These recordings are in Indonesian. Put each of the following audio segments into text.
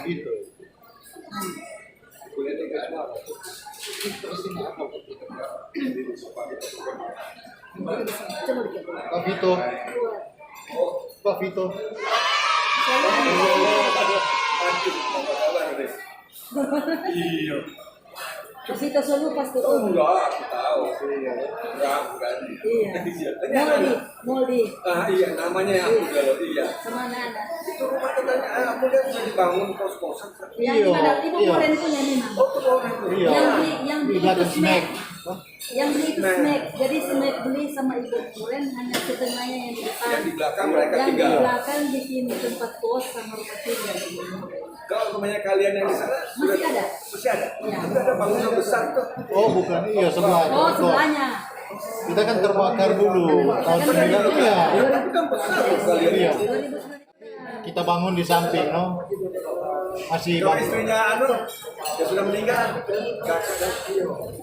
Vito. Pak Vito. Pak Vito. Iya. Vito selalu pasti Enggak, aku tahu. Enggak, bukan. Iya. Moldi. Ah iya, namanya yang aku galau, iya. Sama anak-anak. Itu rumah tetangganya, aku lihat bisa dibangun kos-kosan. Yang di mana? Ibu Moren punya memang. Oh, tuh orang itu. Iya. Yang Di beli itu belakang snack. snack. Yang beli itu snack. Jadi snack beli sama Ibu Moren hanya setengahnya yang di depan. Yang di belakang mereka Yang di tinggal. belakang di sini tempat kos sama rumah tinggal. Kalau rumahnya kalian yang di sana Masih ada? Masih ada. Iya. Itu ada bangunan besar tuh. Oh bukan, iya sebelahnya. Oh, sebelahnya. Kita kan terbakar dulu tahun 9 iya. Ya, tapi kan besar tuh kalian. Iya. 2009. Kita bangun di samping, no? Masih Kalau bangun. istrinya yang sudah meninggal, kakak dan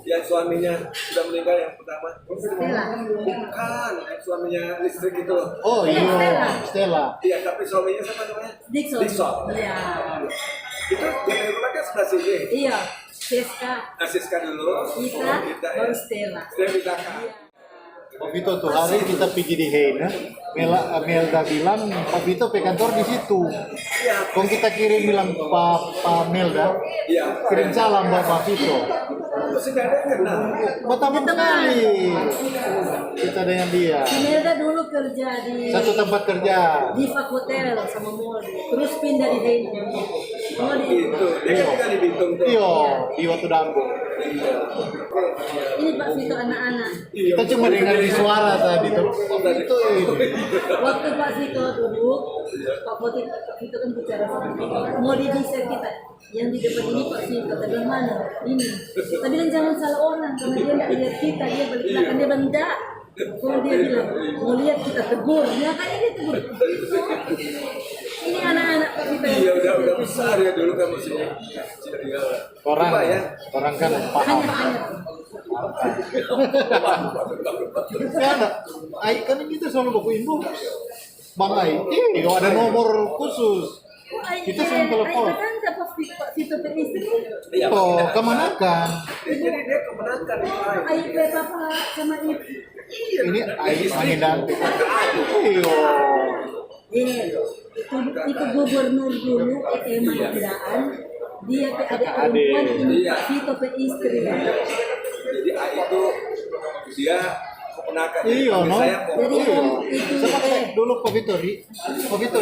yang suaminya sudah meninggal yang pertama. Stella. Bukan, yang suaminya listrik itu. Oh iya, Stella. Iya, tapi suaminya siapa namanya? Dixon. Dixon. Iya. Itu yang rumah kan sebelah sini. Iya. Siska. Siska dulu. Kita baru Stella. Stella di belakang. Pak Vito tuh hari kita pergi di Heine, Melda bilang Pak Vito pe kantor di situ. Iya. Kong kita kirim bilang Pak Melda, Iya. kirim salam buat Pak Vito. Terus nggak ada yang kenal. Pertama kali kita dengan dia. Melda dulu kerja di Satu tempat kerja. di Fak Hotel sama Moldi. Terus pindah di Heine. Moldi. Itu dia kan tinggal di Bintung tuh. Iya, di Watu Dambo. Ini Pak Vito anak-anak. Iya. Kita cuma dengar di suara tadi tuh. Itu Waktu Pak Vito duduk, Pak Vito kan bicara sama kita. Mau bisa kita yang di depan ini Pak Vito. Kita bilang mana? Ini. Kita bilang jangan salah orang karena dia tidak lihat kita. Dia balik belakang dia bilang enggak. Kalau dia bilang mau lihat kita tegur, ya kan dia tegur. Ini anak-anak Pak Vito. Iya udah besar ya dulu kan maksudnya. orang, Coba ya. orang kan paham. Hanya. Kan, Ai kan kita selalu baku info. Bang Ai, kalau ada nomor khusus. Kita sering telepon. Kan Pak Vito istri. Oh, kemana kan? Jadi dia kemenangan di lain. Ayo Papa sama Ibu. Ini Ai Angindan. Iyo. Itu gubernur dulu Mandaan. Dia ada perempuan ini Iya. Vito istri. Jadi A itu dia kemenakan. Iya, no. Saya mau. Jadi om itu Sepak dulu Pak Vito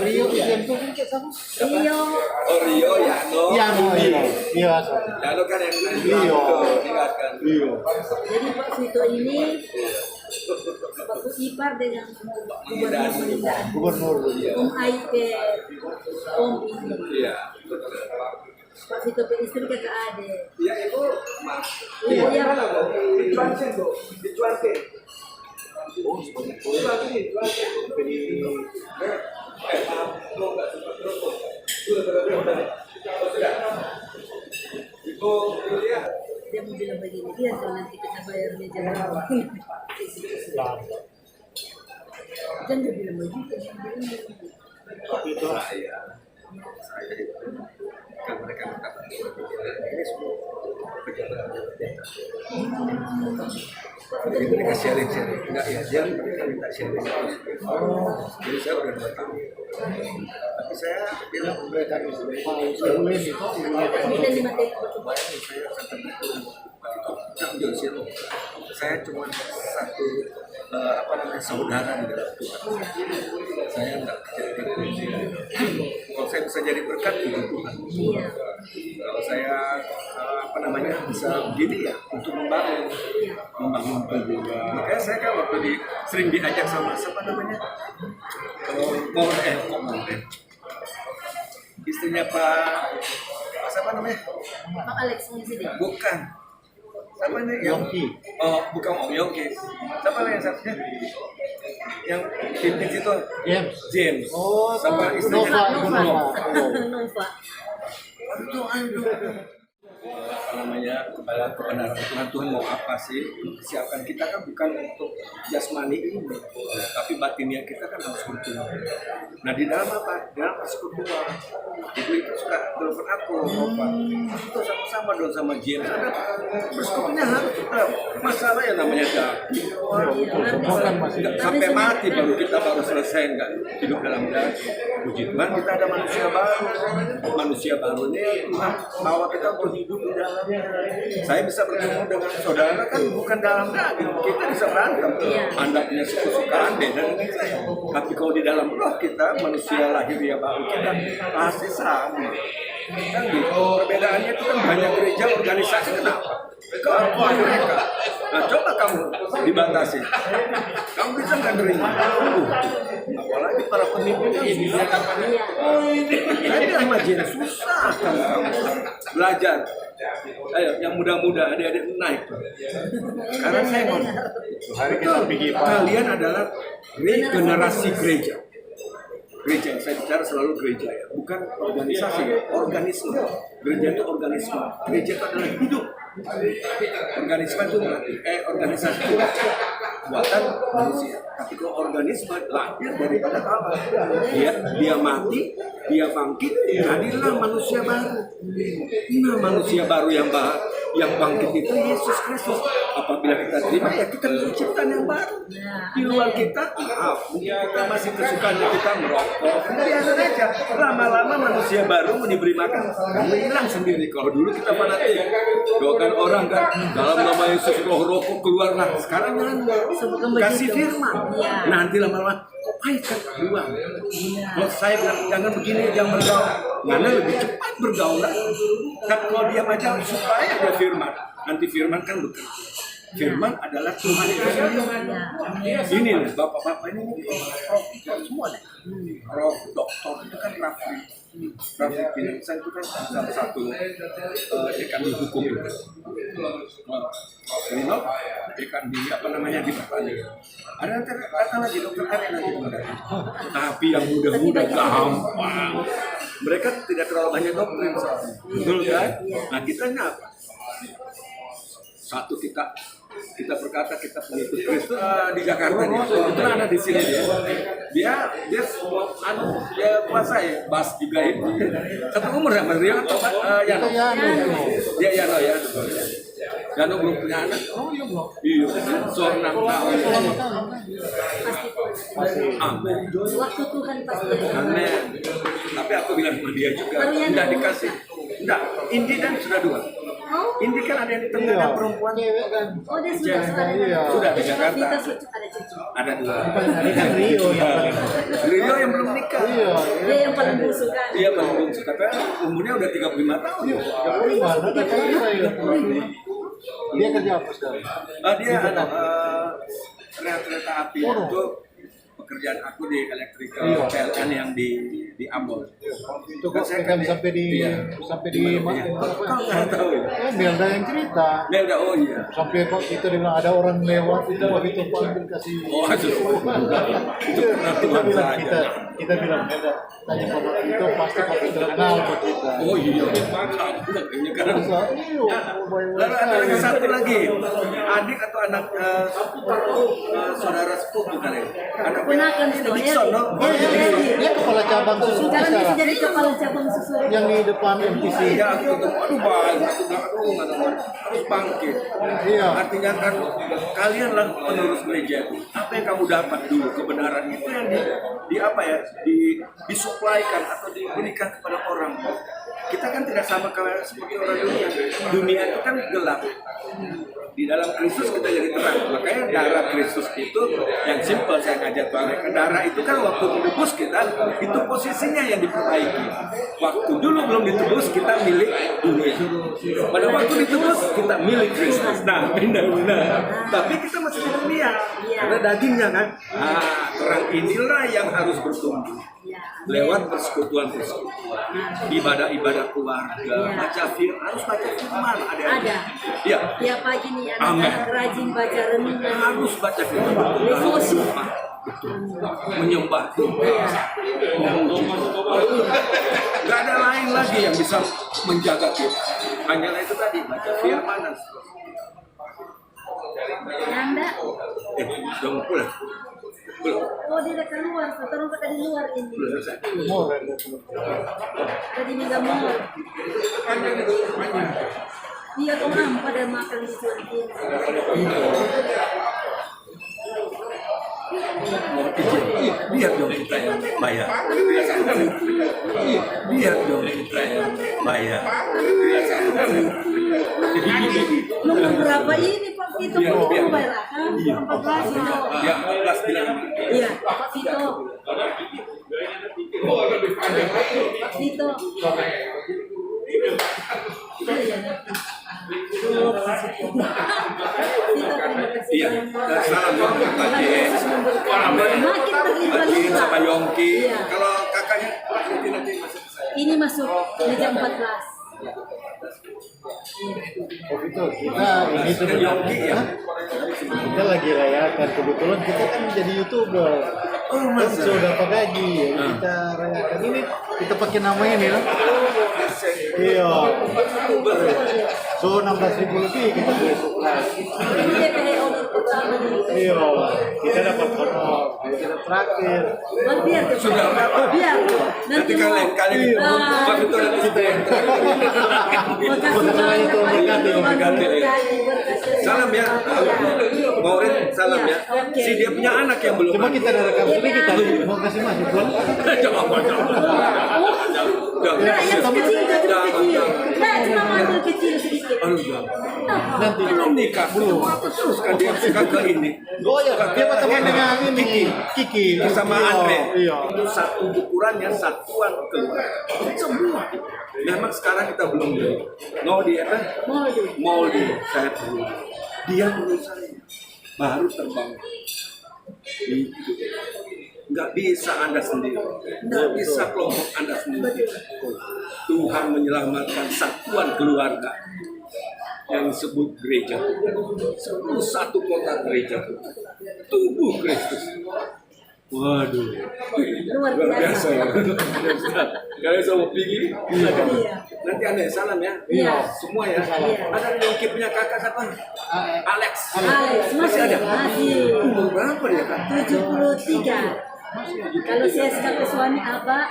Rio yang tuh kan sama. Rio. Oh Rio ya no. Iya, no, iya. Iya, Lalu kan yang Rio. tinggalkan. Iya. Jadi Pak Vito ini waktu ipar dengan gubernur Mandaan. Gubernur. Om Aike, Om ini. Iya. Pak Vito istri kata Ade. Iya itu mas. Iya, iya. Dicuankin tuh, dicuankin. Itu dia. Dia mau bilang begini, dia kalau nanti kita bayar dia jangan. Jangan dia bilang begitu. Itu Saya itu kan mereka mengatakan ini semua pejabat. Jadi mereka sharing enggak ya dia mereka minta sharing. Jadi saya udah 2 tahun. Tapi saya bilang mereka itu boleh itu. Kita di mati saya cuma satu saudara di dalam Tuhan. Saya enggak jadi kalau saya bisa jadi berkat di Tuhan. Iya. Kalau saya bisa begini ya untuk membangun juga. Makanya saya kan waktu sering diajak sama siapa namanya Moren. Istrinya Pak siapa namanya? Pak Alex Presiden. Bukan. Siapa nih? Yongki. Oh, bukan Om Yongki. Siapa yang satunya? Yang pimpin itu James. Oh, sama istrinya Nova. Nova. Aduh. kepada kebenaran Tuhan. Tuhan mau apa sih? Siapkan kita kan bukan untuk jasmani ini, tapi batinnya kita kan harus bertumbuh. Nah di dalam apa? Di dalam persekutuan. Ibu itu suka telepon aku, Pak. Itu sama-sama dong sama James. Ada persekutunya harus kita. Masalah yang namanya daging. Bukan masih Sampai mati baru kita baru selesai nggak hidup dalam daging. Puji Tuhan kita ada manusia baru. Manusia baru ini Tuhan bawa kita untuk hidup di dalamnya. Saya bisa bertemu dengan saudara kan bukan dalam daging. Kita bisa berantem. Anda punya kesukaan beda dengan saya. Tapi kalau di dalam roh kita manusia lahir ya baru kita pasti sama. Kan gitu. Perbedaannya itu kan banyak gereja organisasi kenapa? Kalau mereka. Nah coba kamu dibatasi. Kamu bisa nggak terima? Apalagi para pemimpin ini. Saya bilang majin susah kamu belajar. Ayo yang muda-muda adik-adik naik. Karena saya mau. Kalian adalah regenerasi gereja. Gereja, saya bicara selalu gereja ya, bukan organisasi, organisme. Gereja itu organisme, gereja itu adalah hidup. Organisme itu organisasi itu buatan manusia. Tapi kalau organisme lahir daripada Allah, dia mati, dia bangkit, jadilah manusia baru. Nah manusia baru yang bangkit itu Yesus Kristus. Apabila kita terima ya kita menciptakan yang baru. Di luar kita, kita masih kesukaannya kita merokok. Biasa aja. Lama-lama manusia baru mau diberi makan, kamu hilang sendiri. Kalau dulu kita fanatik, doakan orang kan dalam nama Yesus roh rokok keluarlah. Sekarang kasih firman. Nanti lama-lama kok pahit kan keluar. Kalau saya bilang jangan begini, jangan bergaul. Mana lebih cepat bergaul. Tapi kalau diam aja supaya ada firman. Nanti firman kan bekerja. Firman adalah Tuhan itu sendiri. Ini nih, bapak-bapak ini roh semua nih. Roh doktor itu kan Raffi Pinsan itu kan salah satu dekan di hukum itu. Rino dekan di apa namanya di pertanian. Ada kata lagi dokter Ari lagi tapi yang muda-muda gampang. Mereka tidak terlalu banyak doktrin, betul kan? Nah kita apa? Satu kita berkata kita pengikut Kristus di Jakarta dia. Itu ada di sini dia semua dia puasa ya, Bas juga itu. Satu umur sama dia atau Yano? Dia Yano ya. Yano belum punya anak. Oh iya belum. Iya, so 6 tahun. Amin. Waktu Tuhan pasti. Amin. Tapi aku bilang sama dia juga, tidak dikasih. Enggak, Indi dan sudah 2. Indi kan ada yang di tengah dan perempuan. Cewek kan. Oh dia sudah Iya. Sudah di Jakarta. Kita ada cucu. Ada 2. Ada kan Rio yang Rio yang belum nikah. Iya. Dia yang paling bungsu kan. Iya belum bungsu, tapi umurnya udah 35 tahun. Dia kerja apa sekarang? Dia ada rel kereta api itu pekerjaan aku di electrical PLN yang di Ambon. Itu kok kan sampai di mana? Kau nggak tahu ya? Belda yang cerita. Belda, oh iya. Sampai kok kita bilang ada orang lewat itu begitu panggil kasih. Oh aduh. Itu pernah kita Tuhan bilang saja. kita bilang Belda tanya pada itu pasti pasti terkenal buat kita. Oh iya. Ini karena lalu ada satu lagi, adik atau anak saudara sepupu kali. Anak Ponakan itu Dixon, no? Dia kepala cabang susu sekarang bisa sekarang. jadi kepala cabang susu. Yang di depan MTC. Iya, aku ketemu, aduh baik, harus bangkit. Iya. Artinya kan kalianlah penerus gereja itu. Apa yang kamu dapat dulu kebenaran itu yang di apa ya disuplaikan atau diberikan kepada orang. Kita kan tidak sama kayak seperti orang dunia. Dunia itu kan gelap. Di dalam Kristus kita jadi terang. Makanya darah Kristus itu yang simpel saya ngajak mereka. Darah itu kan waktu menebus kita itu posisinya yang diperbaiki. Waktu dulu belum ditebus kita milik dunia. Pada waktu ditebus kita milik Kristus. Nah, benar-benar. Tapi kita masih di dunia. Karena dagingnya kan. Nah, terang inilah yang harus bertumbuh. Lewat persekutuan-persekutuan, ibadah-ibadah keluarga, baca firman, harus baca firman Ada. Ya. Tiap pagi nih anak-anak rajin baca renungan. Harus baca firman. Devosi. Menyembah Tuhan. Gak ada lain lagi yang bisa menjaga kita. Hanyalah itu tadi baca firman dan Nanda. dong pulang. Belum. Oh dia keluar, foto tadi luar ini. Belum selesai. Tadi di gambar. Dia orang pada makan di sini. Biar dong kita yang bayar. Biar dong kita yang bayar. Nomor berapa ini Pak Vito? Biar. Bayar kan? 14 Vito. Ya, 14 bilang. Iya, Pak Vito. Pak Vito. Iya, salam dong Pak J. Makin berlimpah-limpah. Sama Yongki. Iya. Kalau kakaknya nanti masuk ke saya. Ini masuk meja 14. Oh itu kita ini tuh Yongki ya. kita lagi rayakan, kebetulan kita kan jadi YouTuber. Kan sudah pagi ya, kita rayakan ini, kita pakai nama ini lah. Iya. So 16.000 lebih kita beli surprise. Ini DPH honor pertama nih. Iya, kita dapat honor, kita terakhir. Biar tuh. Sudah berapa? Biar. Nanti kan lain kali Pak Vito nanti kita yang salam ya. Maureen salam ya. Si dia punya anak yang belum. Cuma kita ada rekam sini, kita mau kasih masuk belum? Jangan. Nah, yang kecil itu kecil. Nah, cuma ambil kecil sedikit. Nanti Belum nikah belum. Terus kan dia suka ke ini. Oh ya, dia teman dengan ini Kiki Sama Iya, Andre. Iya. Itu satu ukurannya satuan keluarga. Semua. Memang sekarang kita belum beli. Mau di apa? Mau di saya perlu. Dia perlu saya. Baru terbang. Nggak bisa Anda sendiri. Nggak bisa kelompok Anda sendiri. Tuhan menyelamatkan satuan keluarga yang disebut gereja. Satu kota gereja. Tubuh Kristus. Waduh, Luar biasa. ya. Kalian sama Pigi? Iya. Nanti Anda salam ya. Iya. Semua ya. Iya. Ada yang punya kakak siapa? Alex. Alex masih ada. Masih. Umur berapa dia kak? 73. Kalau saya sebagai suami Abang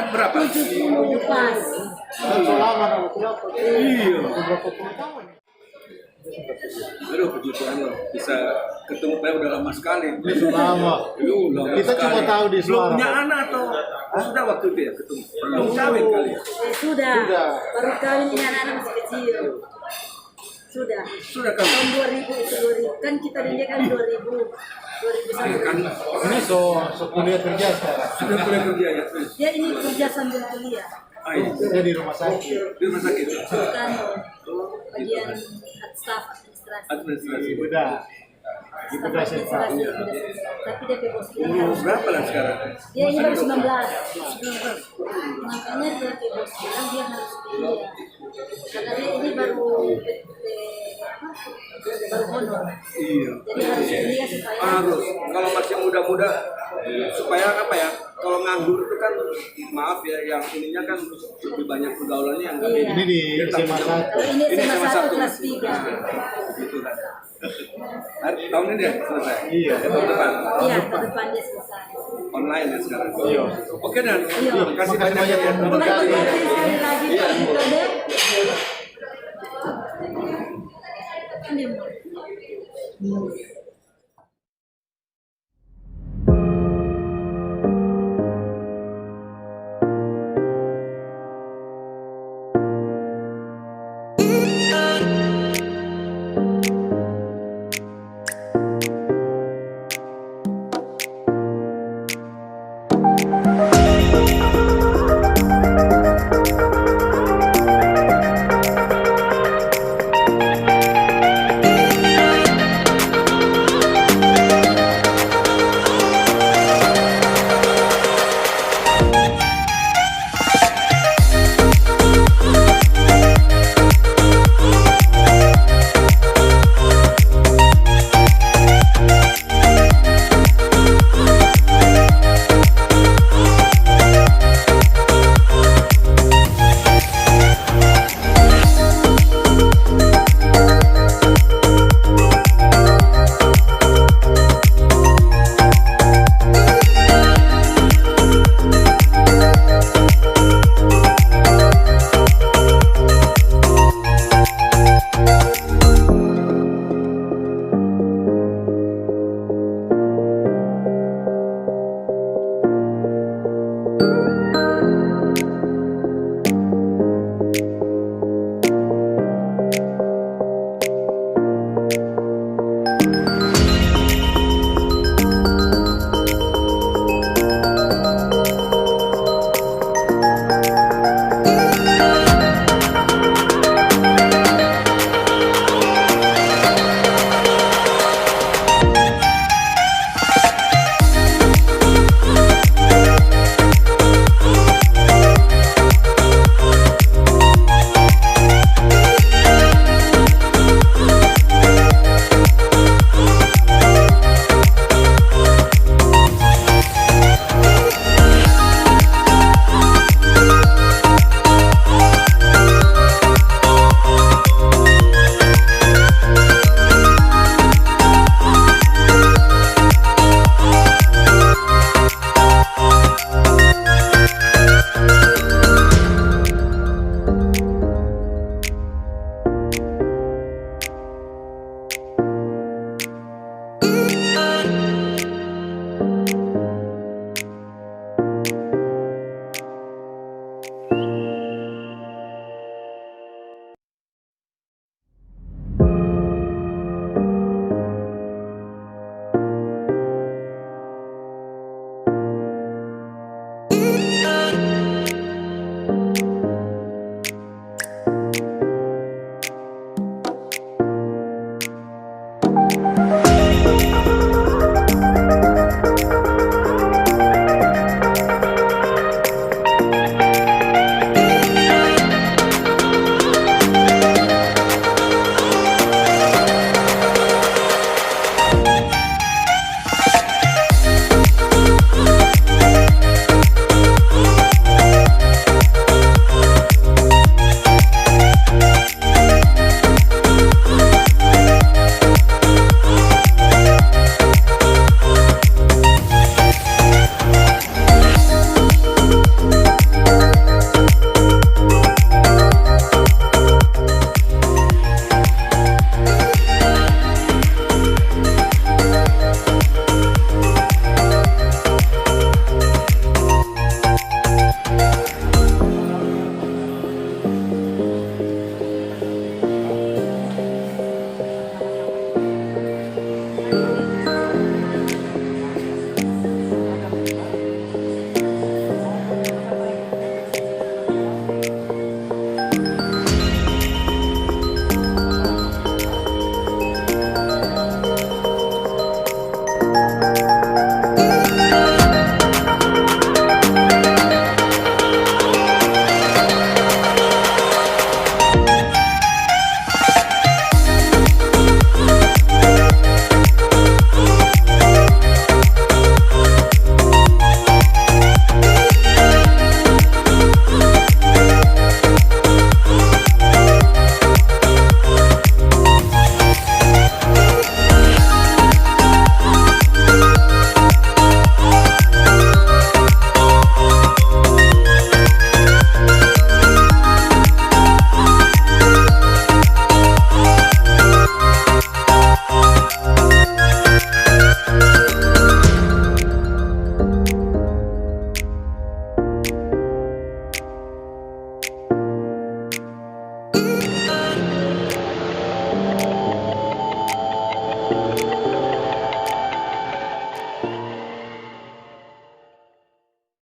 Berapa? 70 pas. Dan selama berapa? Iya. Berapa puluh tahun? Aduh, puji Tuhan loh. Bisa ketemu saya udah lama sekali. Lama. Lama Kita sekali. cuma tahu di Belum suara. punya anak atau sudah waktu itu ya ketemu? Belum kawin kali ya? Sudah. Sudah. Baru kawin ini anak-anak masih kecil. Sudah. Sudah kan? Tahun 2000 itu 2000 kan kita dia kan 2000 Kan 2001. Ini so kuliah kerja sekarang. sudah mulai kerja ya? Dia ini kerja sambil kuliah. Ayo. Kerja di rumah sakit. Di rumah sakit. Bukan bagian staff administrasi. Administrasi. Udah. Staff administrasi. Tapi dia bebas Umur berapa lah sekarang? Dia ini baru 19. Makanya dia bebas bilang dia harus kuliah. Karena dia ini baru baru honor. Iya. Jadi harus kuliah supaya Harus. Kalau masih muda-muda supaya apa ya? Kalau nganggur itu kan maaf ya, yang ininya kan lebih banyak pergaulannya yang nggak Iya. beda. Ini di SMA 1. kalau ini SMA 1 kelas 3. Gitu kan. Tahun ini ya selesai. Iya. Tahun depan. Iya, ke depan dia selesai. Online ya sekarang. Iya. Oke dan Iya. kasih Makasih banyak ya. yang memberkati. Terima kasih sekali lagi Pak Vito deh. Ini.